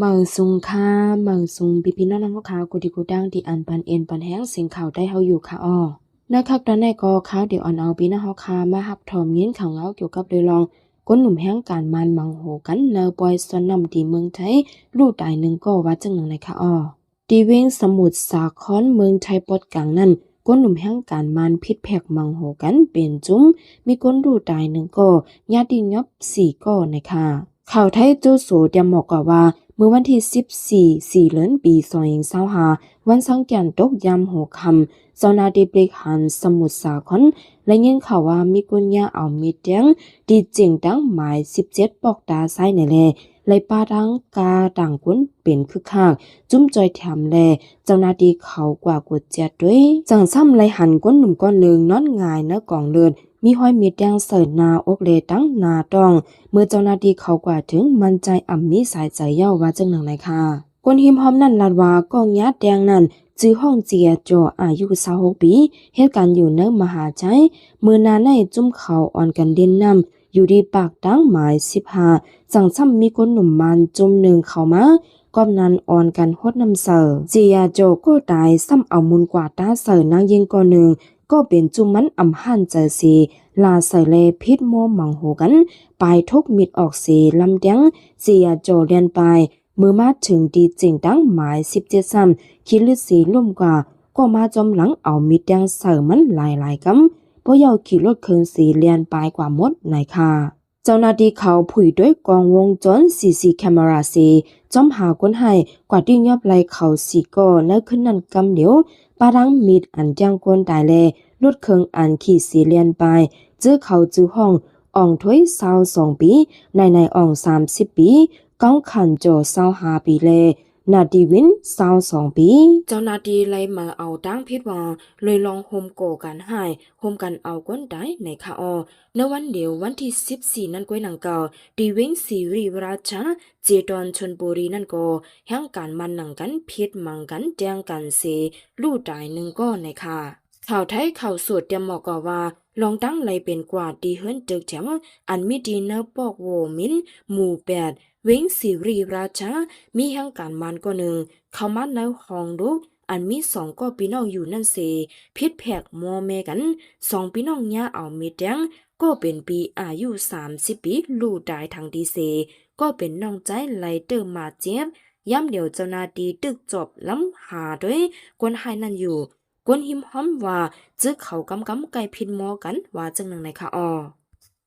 เมืองซุงค่ะเมืองซุงพี่ๆน้องๆเขากูดีกูดังที่อันปันเอ็นปันแห้งเสียงข่าวได้เฮาอยู่ค่ะอ้อนะคะตอนนี้ก็ข่าวเดี๋ยวอ่อนเอาพี่น้องเฮาค่ะมารับถอมยินข่าวเงาเกี่ยวกับเรื่องรองก้นหนุ่มแห้งการมันมังโหกันเนอปอยสนำที่เมืองไทยรู้ตายหนึ่งก็ว่าจังหนังในค่ะอ้อดีเวงสมุทรสาครเมืองไทยปอดกลางนั้นก้นหนุ่มแห้งการมันพิษแพกมังโหกันเป็นจุ้มมีก้นรู้ตายหนึ่งก็ญาติยับ4ก็นะคะข่าวไทยโจโสเตรียมบอกว่าเมื่อวันที่14เดือนปี2025วันสังแก่นตกยามหัวค่ำเจ้าหน้าที่บริหารสมุทรสาครและยินข่าวว่ามีคนยาเอามีดแดงดีเจิงดังหมาย17ปอกตาซ้ายในแลไล่ป้าดังกาต่างคนเป็นคึกคักจุ้มจอยแถมแลเจ้าหน้าที่เขากว่ากดเจ็ดด้วยจังซ้ำไล่หันก้นหนุ่มก้อนหนึ่งนอนง่ายเนื้อกองเลือดมีห้อยมีดแดงเสิร์นาอกเลตั้งนาต้องเมื่อเจ้าหน้าที่เขากว่าถึงมันใจอ่ำมีสายใจเย้าว่าจังหนังไหนค่ะคนหิมหอมนั่นลาดว่ากองยาแดงนั่นจื้อห้องเจียจ่ออายุ26ปีเหตุการณ์อยู่เนื้อมหาชัยมือนาในจุ้มเขาอ่อนกันเด่นนำอยู่ดีปากดังหมาย15จังซ้ำมีคนหนุ่มมันจุ่มหนึ่งเข้ามากอมนั้นอ่อนกันฮดน้ำเสอเจียโจก็ตายซ้ำเอามุนกว่าตาเสอนางยิงก่อหนึ่งก็เป็นจุ่มมันอำหันเจอสีลาใส่เลพิษโมมังโหกันปลายทุกมิดออกสีลำเดียงเจียโจเลียนไปมือมาถึงดีจริงดังหมาย17ซ้ำคิดลึกสีล่มกว่าก็มาจอมหลังเอามิดแดงเสอมันหลายๆกำเพราะยาวขี่รถเคินสีเลียนปลายกว่าหมดไหนค่ะเจ้าหน้าที่เขาผุยด้วยกองวงจรCC Camera สีจอมหาคนให้กว่าที่ยอบไหลเขาสีก็เนื้อขึ้นนั่นกำเดียวปารังมีดอันจังคนตายแลรถเคิงอันขี่สีเลียนไปจื้อเขาจื้อห้องอ่องถ้วย22ปีในอ่อง30ปีก้องขันโจ25ปีแลนาดีวิน22ปีเจ้านาดีไล่มาเอาตั้งพิษว่าเลยลองโฮมโกกันให้โฮมกันเอาก้นได้ในค่ะออในวันเดียววันที่14นั่นก้วยหนังเก่าดีวิงซีรีราชาเจดอนชนบุรีนั่นก็แห่งการมันหนังกันพิษมังกันแจงกันเสลู่ตายหนึ่งก็ในค่ะข่าวไทยข่าวสดเตรียมบอกว่าลองตั้งเลยเป็นกว่าดีเฮิรนตึกแถวอันมีดีเนอปอกโวมินหมู่8เว้งสิริราชามีแห่งการมันก็หนึ่งเข้ามาในห้องดูอันมี2ก็พี่น้องอยู่นั่นเสพิษแผกมอเมกัน2พี่น้องย่าเอามีแดงก็เป็นปีอายุ30ปีลู่ตายทางดีเสก็เป็นน้องใจไหลเติมมาเจ็บย้ำเดี๋ยวเจ้านาดีตึกจบล้ำหาด้วยคนให้นั่นอยู่กวนหิมห้อมว่าจึกเขากำไก่พินมอกันว่าจังหนังในค่ะออ